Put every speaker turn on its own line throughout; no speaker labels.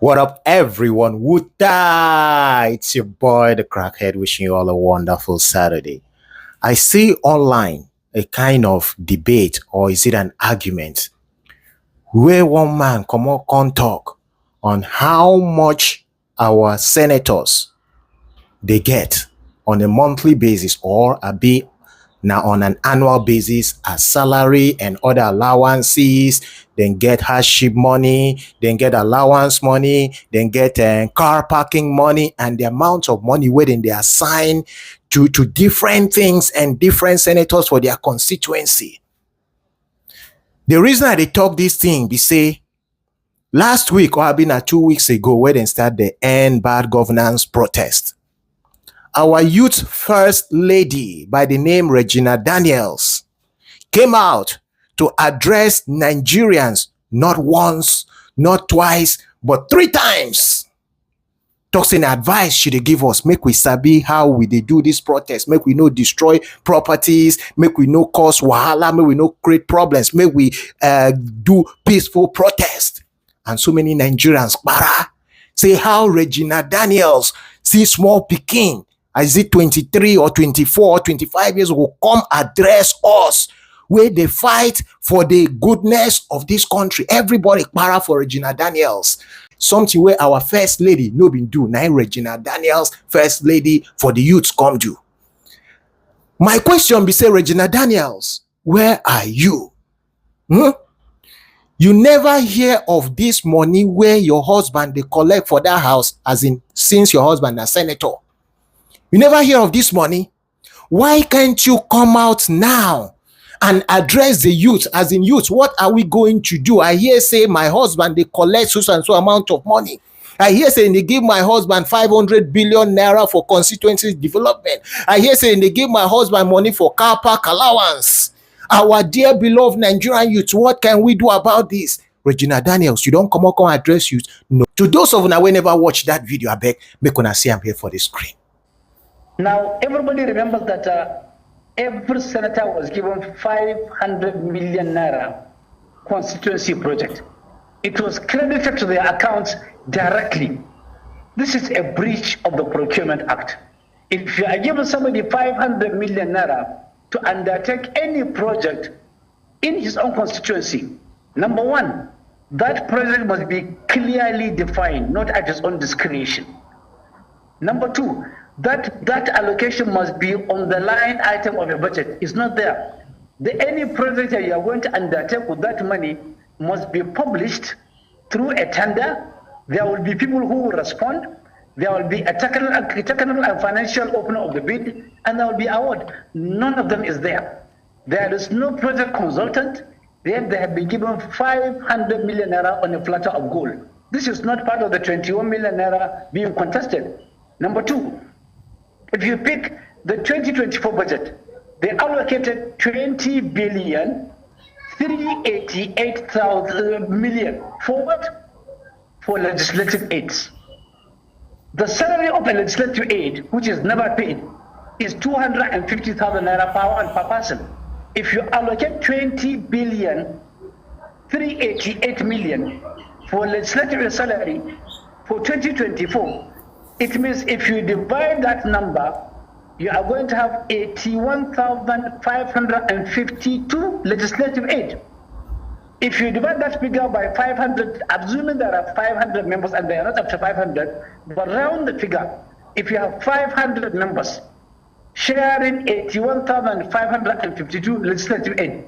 What up, everyone? Wuta! It's your boy, the Crackhead, wishing you all a wonderful Saturday. I see online a kind of debate, or is it an argument, where one man come out can talk on how much our senators they get on a monthly basis or a bit now on an annual basis as salary and other allowances, then get hardship money, then get allowance money, then get car parking money, and the amount of money waiting they assign to different things and different senators for their constituency. The reason I they talk this thing, be say, last week or been 2 weeks ago, where they start the End Bad Governance protest, our youth first lady by the name Regina Daniels came out to address Nigerians not once, not twice, but 3 times. Talks in advice she dey give us, make we sabi how we dey do this protest, make we no destroy properties, make we no cause wahala, make we no create problems, make we do peaceful protest. And so many Nigerians say how Regina Daniels see small pikin, is it 23 or 24 or 25 years will come address us where they fight for the goodness of this country. Everybody para for Regina Daniels. Something where our first lady no been do. Now Regina Daniels, first lady for the youths come do. My question be say, Regina Daniels, where are you? You never hear of this money where your husband they collect for that house, as in since your husband is senator. You never hear of this money? Why can't you come out now and address the youth, as in youth, what are we going to do? I hear say my husband, they collect so and so amount of money. I hear saying they give my husband 500 billion naira for constituency development. I hear saying they give my husband money for car park allowance. Our dear beloved Nigerian youth, what can we do about this? Regina Daniels, you don't come out and address youth. No. To those of you who never watched that video, I beg, make una see I'm here for the screen.
Now, everybody remembers that every senator was given 500 million naira constituency project. It was credited to their accounts directly. This is a breach of the Procurement Act. If you are giving somebody 500 million naira to undertake any project in his own constituency, number one, that project must be clearly defined, not at his own discretion. Number two, that allocation must be on the line item of a budget. It's not there. Any project that you are going to undertake with that money must be published through a tender. There will be people who will respond. There will be a technical and financial opening of the bid, and there will be award. None of them is there. There is no project consultant. They have been given 500 million naira on a platter of gold. This is not part of the 21 million naira being contested. Number two, if you pick the 2024 budget, they allocated 20 billion 388,000 million for what? For legislative aids. The salary of a legislative aid, which is never paid, is 250,000 naira per person. If you allocate 20 billion 388 million for legislative salary for 2024, it means if you divide that number, you are going to have 81,552 legislative aid. If you divide that figure by 500, assuming there are 500 members and they are not up to 500, but round the figure, if you have 500 members sharing 81,552 legislative aid,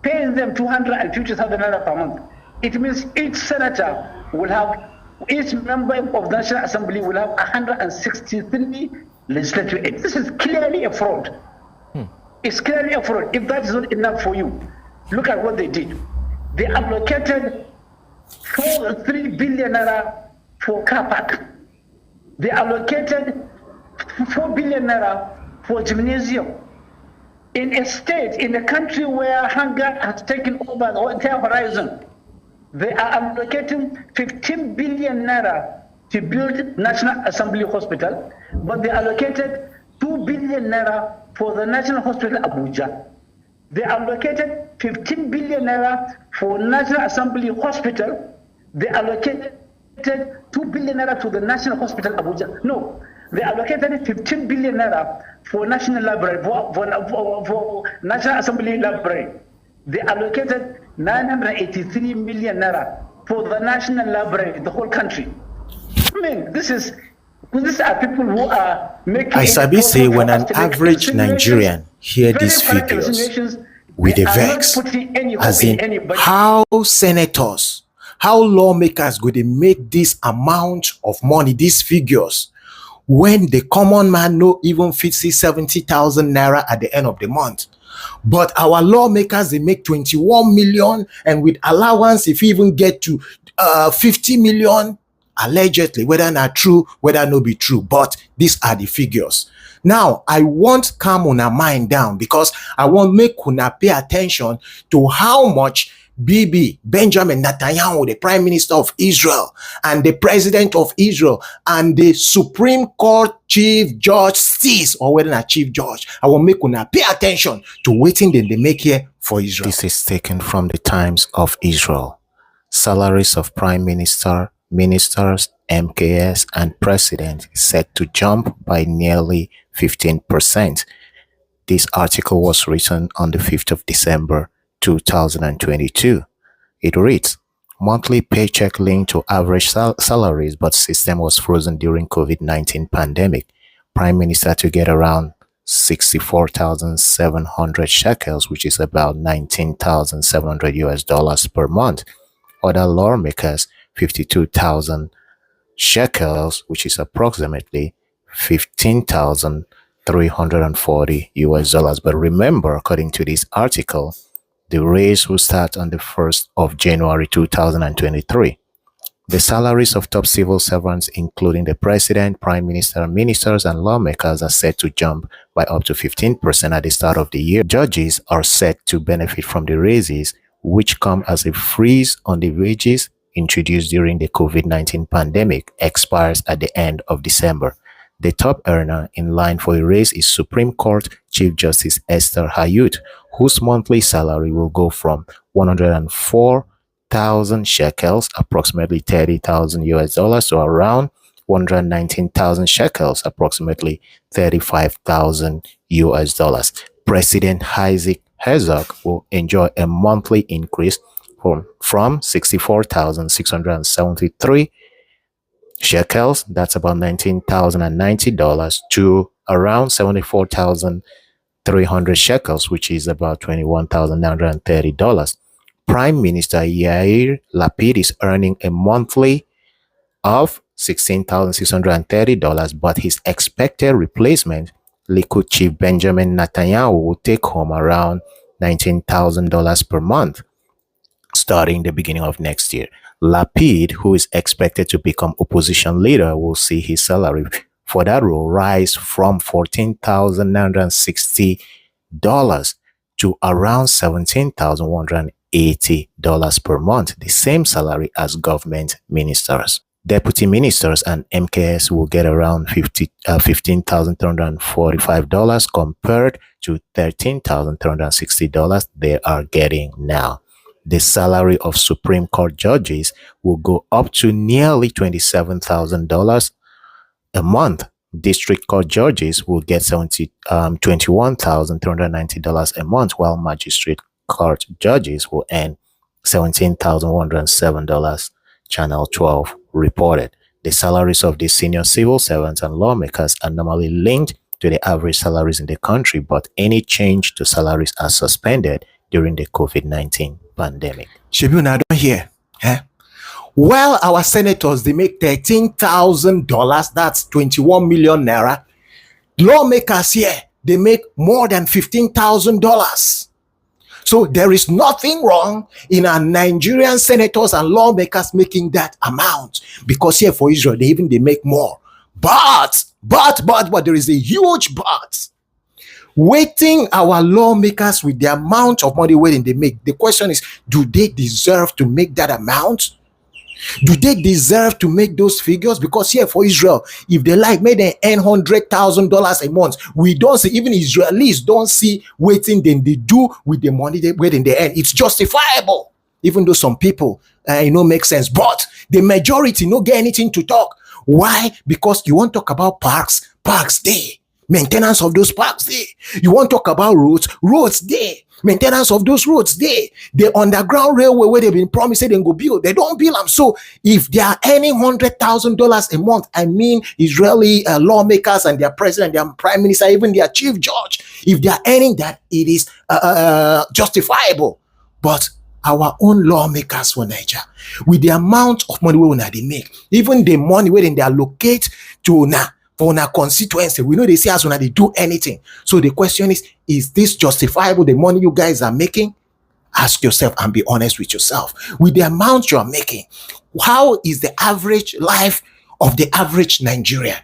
paying them 250,000 naira per month, it means each senator will have, each member of the National Assembly will have 163 legislative aid. This is clearly a fraud. It's clearly a fraud. If that is not enough for you, look at what they did. They allocated 3 billion naira for car park. They allocated 4 billion naira for gymnasium. In a state, in a country where hunger has taken over the entire horizon, they are allocating 15 billion naira to build National Assembly Hospital, but they allocated 2 billion naira for the National Hospital Abuja. They allocated 15 billion naira for National Assembly Hospital. They allocated 2 billion naira to the National Hospital Abuja. No, they allocated 15 billion naira for National Library, for National Assembly Library. They allocated 983 million naira for the National Library in the whole country. I mean, these are people who are making.
I sabi say when an average Nigerian hear these figures with a vex, as in how senators, how lawmakers go they make this amount of money, these figures, when the common man no even fit see 70,000 naira at the end of the month. But our lawmakers, they make 21 million, and with allowance, if you even get to 50 million, allegedly, whether not true, whether no be true, but these are the figures. Now, I want calm una mind down, because I want make una pay attention to how much Benjamin Netanyahu, the Prime Minister of Israel, and the President of Israel, and the Supreme Court Chief Judge sees, or whether not Chief Judge, I will make una pay attention to waiting they make here for Israel. This is taken from the Times of Israel. Salaries of Prime Minister, Ministers, MKS, and President is set to jump by nearly 15%. This article was written on the 5th of December 2022. It reads, monthly paycheck linked to average salaries, but system was frozen during COVID-19 pandemic. Prime Minister to get around 64,700 shekels, which is about 19,700 US dollars per month. Other lawmakers, 52,000 shekels, which is approximately 15,340 US dollars. But remember, according to this article, the raise will start on the 1st of January 2023. The salaries of top civil servants, including the president, prime minister, ministers, and lawmakers, are set to jump by up to 15% at the start of the year. Judges are set to benefit from the raises, which come as a freeze on the wages introduced during the COVID-19 pandemic, expires at the end of December. The top earner in line for a raise is Supreme Court Chief Justice Esther Hayut, whose monthly salary will go from 104,000 shekels, approximately 30,000 US dollars, to around 119,000 shekels, approximately 35,000 US dollars. President Isaac Herzog will enjoy a monthly increase from 64,673 shekels, that's about $19,090, to around 74,300 shekels, which is about $21,930. Prime Minister Yair Lapid is earning a monthly of $16,630, but his expected replacement, Likud Chief Benjamin Netanyahu, will take home around $19,000 per month, starting the beginning of next year. Lapid, who is expected to become opposition leader, will see his salary for that role rise from $14,960 to around $17,180 per month, the same salary as government ministers. Deputy ministers and MKS will get around $15,345 compared to $13,360 they are getting now. The salary of Supreme Court judges will go up to nearly $27,000 a month. District Court judges will get $21,390 a month, while Magistrate Court judges will earn $17,107, Channel 12 reported. The salaries of the senior civil servants and lawmakers are normally linked to the average salaries in the country, but any change to salaries are suspended during the COVID-19 pandemic. Shibuna, I don't hear. Well, our senators, they make $13,000, that's 21 million naira. Lawmakers here, they make more than $15,000. So there is nothing wrong in our Nigerian senators and lawmakers making that amount, because here for Israel, they make more. But there is a huge but. Waiting our lawmakers with the amount of money waiting they make. The question is, do they deserve to make that amount? Do they deserve to make those figures? Because here for Israel, if they like, may they earn $100,000 a month. We don't see, even Israelis don't see waiting than they do with the money they earn. It's justifiable. Even though some people make sense. But the majority no get anything to talk. Why? Because you want to talk about parks day. Maintenance of those parks day. You want to talk about roads day. Maintenance of those roads day. The underground railway where they've been promised they go build, they don't build them. So if they are earning $100,000 a month, I mean Israeli lawmakers and their president, their prime minister, even their chief judge, if they are earning that, it is justifiable. But our own lawmakers for Nigeria, with the amount of money we they make, even the money where they allocate to for our constituency, we know they say as when they do anything. So the question is this justifiable, the money you guys are making? Ask yourself and be honest with yourself. With the amount you are making, how is the average life of the average Nigerian?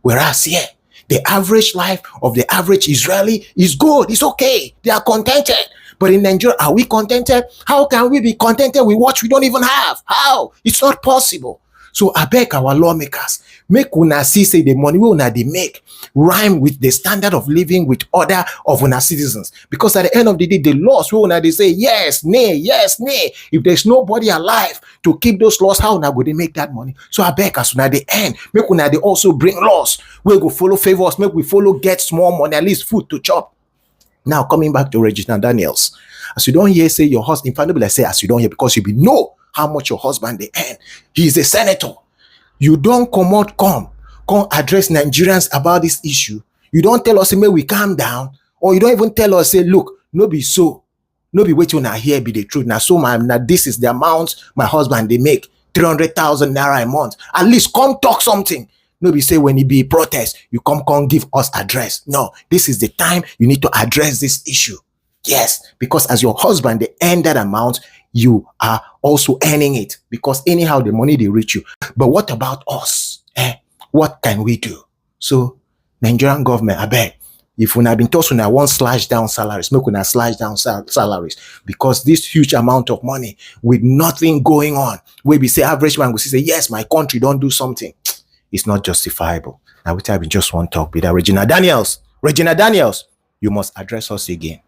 Whereas here, the average life of the average Israeli is good, it's okay, they are contented. But in Nigeria, are we contented? How can we be contented with what we don't even have? How? It's not possible. So I beg our lawmakers, make una see say the money we una they make rhyme with the standard of living with other of una citizens. Because at the end of the day, the laws we una they say yes, nay, yes, nay. If there's nobody alive to keep those laws, how una go they make that money? So I beg us una the end, make una they also bring laws. We go follow favors, make we follow get small money, at least food to chop. Now coming back to Regina Daniels, as you don't hear say your husband, infallibly I say as you don't hear because you be know how much your husband they earn. He is a senator. You don't come address Nigerians about this issue. You don't tell us, say, may we calm down, or you don't even tell us, say, look, no be so, no be waiting on here be the truth. Now, so now this is the amount my husband they make, 300,000 naira a month. At least come talk something. No be say when it be protest, you come give us address. No, this is the time you need to address this issue. Yes, because as your husband, they earn that amount, you are also earning it because anyhow the money they reach you. But what about us? What can we do? So Nigerian government, I beg, if we have been told we want slash down salaries, make we slash down salaries because this huge amount of money with nothing going on, where we say average man will say yes, my country don't do something. It's not justifiable. Now we just want to talk with Regina Daniels, you must address us again.